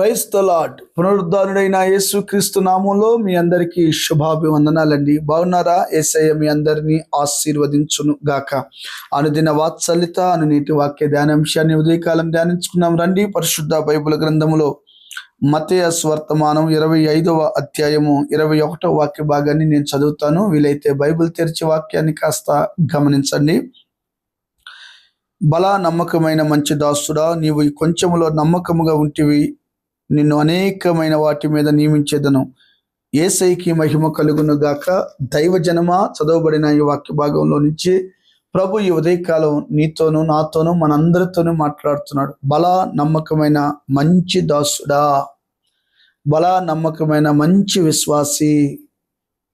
Praise the lord. పునరుద్ధానుడైన యేసుక్రీస్తు నామంలో మీ అందరికీ శుభాభివందనాలండి. బాగున్నారా? యేసయ్య మీ అందరినీ ఆశీర్వదించును గాక. అనుదిన వాత్సల్యత అనునీటి వాక్య ధ్యానాంశాన్ని ఉదయకాలం ధ్యానించుకున్నాం రండి. పరిశుద్ధ బైబిల్ గ్రంథములో మత్తయి వర్తమానం 25వ అధ్యాయము 21వ వాక్య భాగాన్ని నేను చదువుతాను. వీలైతే బైబిల్ తెరిచి వాక్యాన్ని కాస్త గమనించండి. బలా నమ్మకమైన మంచి దాసుడా, నీవు ఈ కొంచెములో నమ్మకముగా ఉంటివి, నిన్ను అనేకమైన వాటి మీద నియమించేదను. యేసయ్యకి మహిమ కలుగును గాక. దైవజనమా, చదవబడిన ఈ వాక్య భాగంలో నుంచి ప్రభు ఈ ఉదయకాలం నీతోనూ నాతోనూ మనందరితోనూ మాట్లాడుతున్నాడు. బలా నమ్మకమైన మంచి దాసుడా, బలా నమ్మకమైన మంచి విశ్వాసి,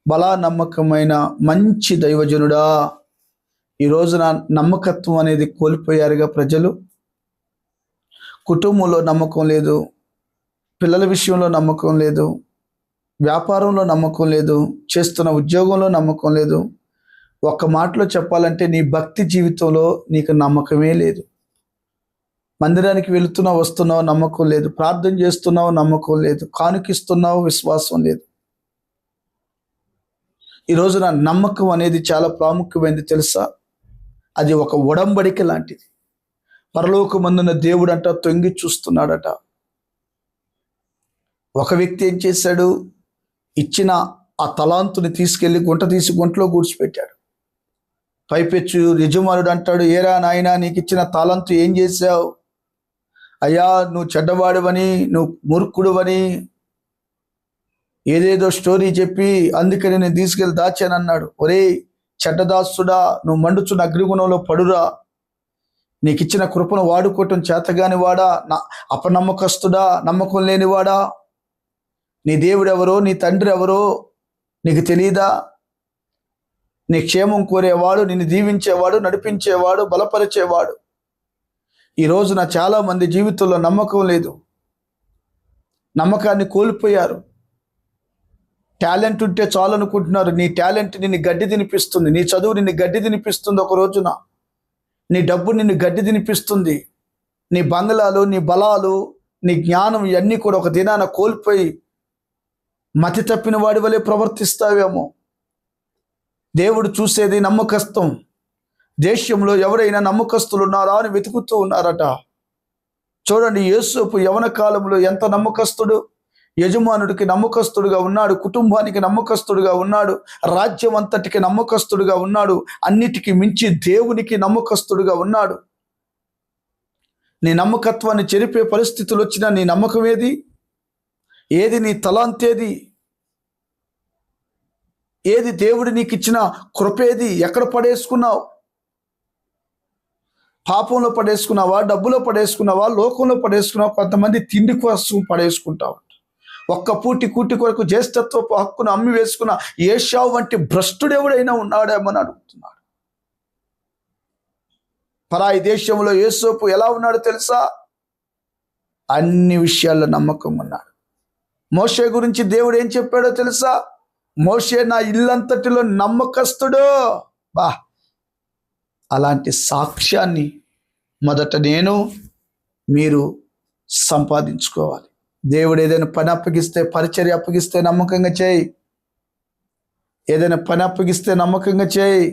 బలా నమ్మకమైన మంచి దైవజనుడా. ఈ రోజున నమ్మకత్వం అనేది కోల్పోయారుగా ప్రజలు. కుటుంబంలో నమ్మకం లేదు, పిల్లల విషయంలో నమ్మకం లేదు, వ్యాపారంలో నమ్మకం లేదు, చేస్తున్న ఉద్యోగంలో నమ్మకం లేదు. ఒక్క మాటలో చెప్పాలంటే నీ భక్తి జీవితంలో నీకు నమ్మకమే లేదు. మందిరానికి వెళుతున్నావు, వస్తున్నావు, నమ్మకం లేదు. ప్రార్థన చేస్తున్నావు, నమ్మకం లేదు. కానుకిస్తున్నావు, విశ్వాసం లేదు. ఈ రోజున నమ్మకం అనేది చాలా ప్రాముఖ్యమైనది తెలుసా? అది ఒక ఉడంబడిక లాంటిది. పరలోకమందున్న దేవుడు అంట తొంగి చూస్తున్నాడట. ఒక వ్యక్తి ఏం చేశాడు? ఇచ్చిన ఆ తలాంతుని తీసుకెళ్లి గుంట తీసి గుంటలో కూర్చిపెట్టాడు. పైపెచ్చు యజమానుడు అంటాడు, ఏరా నాయనా, నీకు ఇచ్చిన తాళంతు ఏం చేశావు? అయ్యా, నువ్వు చెడ్డవాడువని, నువ్వు మూర్ఖుడువని ఏదేదో స్టోరీ చెప్పి అందుకని నేను తీసుకెళ్ళి దాచానన్నాడు. ఒరే చెడ్డదాసుడా, నువ్వు మండుచున్న అగ్నిగుణంలో పడురా. నీకు ఇచ్చిన కృపను వాడుకోవటం చేతగాని వాడా, అపనమ్మకస్తుడా, నమ్మకం లేనివాడా. నీ దేవుడు ఎవరో, నీ తండ్రి ఎవరో నీకు తెలియదా? నీ క్షేమం కోరేవాడు, నిన్ను దీవించేవాడు, నడిపించేవాడు, బలపరిచేవాడు. ఈ రోజున చాలా మంది జీవితంలో నమ్మకం లేదు, నమ్మకాన్ని కోల్పోయారు. టాలెంట్ ఉంటే చాలు అనుకుంటున్నారు. నీ టాలెంట్ నిన్ను గడ్డి తినిపిస్తుంది, నీ చదువు నిన్ను గడ్డి తినిపిస్తుంది. ఒక రోజున నీ డబ్బు నిన్ను గడ్డి తినిపిస్తుంది. నీ బంగళాలు, నీ బలాలు, నీ జ్ఞానం ఇవన్నీ కూడా ఒక దినాన కోల్పోయి మతి తప్పిన వాడి వలె ప్రవర్తిస్తావేమో. దేవుడు చూసేది నమ్మకస్తం. దేశంలో ఎవరైనా నమ్మకస్తులు ఉన్నారా అని వెతుకుతూ ఉన్నారట. చూడండి, యోసేపు యవన కాలంలో ఎంత నమ్మకస్తుడు. యజమానుడికి నమ్మకస్తుడుగా ఉన్నాడు, కుటుంబానికి నమ్మకస్తుడుగా ఉన్నాడు, రాజ్యం అంతటికి నమ్మకస్తుడుగా ఉన్నాడు, అన్నిటికీ మించి దేవునికి నమ్మకస్తుడుగా ఉన్నాడు. నీ నమ్మకత్వాన్ని చెరిపే పరిస్థితులు వచ్చినా నీ నమ్మకం ఏది? ఏది నీ తలాంతేది? ఏది దేవుడు నీకు ఇచ్చిన కృపేది? ఎక్కడ పడేసుకున్నావు? పాపంలో పడేసుకున్నావా? డబ్బులో పడేసుకున్నావా? లోకంలో పడేసుకున్నావా? కొంతమంది తిండి కోసం పడేసుకుంటావు. ఒక్క పూటి కూటి కొరకు జ్యేష్ఠత్వపు హక్కును అమ్మి వేసుకున్న ఏశావు వంటి భ్రష్టుడు ఎవడైనా ఉన్నాడేమని అడుగుతున్నాడు. పరాయి దేశంలో యోసేపు ఎలా ఉన్నాడో తెలుసా? అన్ని విషయాల్లో నమ్మకం ఉన్నాడు. మోషే గురించి దేవుడు ఏం చెప్పాడో తెలుసా? మోషే నా ఇల్లంతటిలో నమ్మకస్తుడు. అలాంటి సాక్ష్యాన్ని మొదట మీరు సంపాదించుకోవాలి. దేవుడు ఏదైనా పని అప్పగిస్తే, పరిచర్య అప్పగిస్తే నమ్మకంగా చేయి. ఏదైనా పని అప్పగిస్తే నమ్మకంగా చేయి.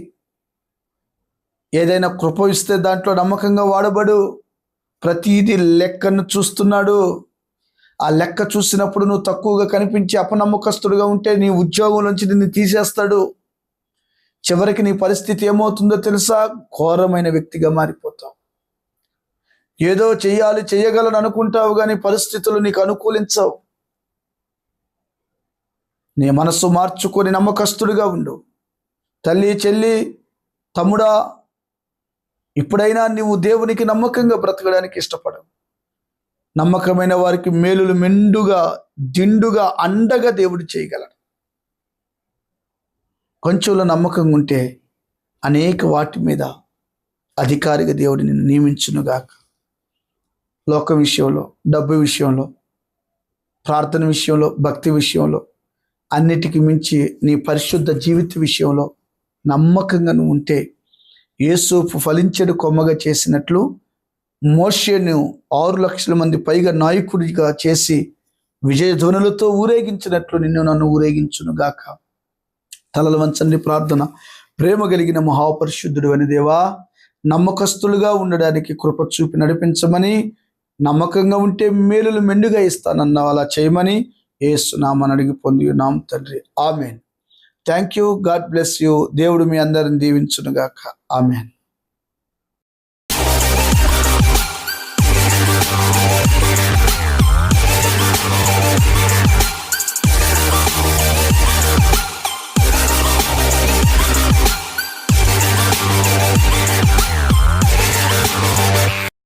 ఏదైనా కృప ఇస్తే దాంట్లో నమ్మకంగా వాడబడు. ప్రతిదీ లెక్కను చూస్తున్నాడు. ఆ లెక్క చూసినప్పుడు నువ్వు తక్కువగా కనిపించి అపనమ్మకస్తుడుగా ఉంటే నీ ఉద్యోగం నుంచి నిన్ను తీసేస్తాడు. చివరికి నీ పరిస్థితి ఏమవుతుందో తెలుసా? ఘోరమైన వ్యక్తిగా మారిపోతావు. ఏదో చెయ్యాలి, చెయ్యగలను అనుకుంటావు, కానీ పరిస్థితులు నీకు అనుకూలించవు. నీ మనస్సు మార్చుకొని నమ్మకస్తుడిగా ఉండు. తల్లి, చెల్లి, తమ్ముడా, ఇప్పుడైనా నువ్వు దేవునికి నమ్మకంగా బ్రతకడానికి ఇష్టపడవు. నమ్మకమైన వారికి మేలులు మెండుగా, దిండుగా, అండగా దేవుడు చేయగలడు. కొంచెంలో నమ్మకంగా ఉంటే అనేక వాటి మీద అధికారిగా దేవుడు నిన్ను నియమించునుగాక. లోకం విషయంలో, డబ్బు విషయంలో, ప్రార్థన విషయంలో, భక్తి విషయంలో, అన్నిటికీ మించి నీ పరిశుద్ధ జీవిత విషయంలో నమ్మకంగా నువ్వు ఉంటే యోసేపు ఫలించెడు కొమ్మగా చేసినట్లు మోషేను 6 లక్షల మంది పైగా నాయకుడిగా చేసి విజయధ్వనులతో ఊరేగించినట్లు నిన్ను నన్ను ఊరేగించును గాక. తలలు వంచండి, ప్రార్థన. ప్రేమ కలిగిన మహాపరిశుద్ధుడు అని దేవా, నమ్మకస్తులుగా ఉండడానికి కృప చూపి నడిపించమని, నమ్మకంగా ఉంటే మేలులు మెండుగా ఇస్తానన్నావు, అలా చేయమని యేసు నామమున అడిగి పొంది ఉన్నాం తండ్రి. Amen. Thank you. God bless you. దేవుడు మీ అందరిని దీవించును గాక. ఆమెన్.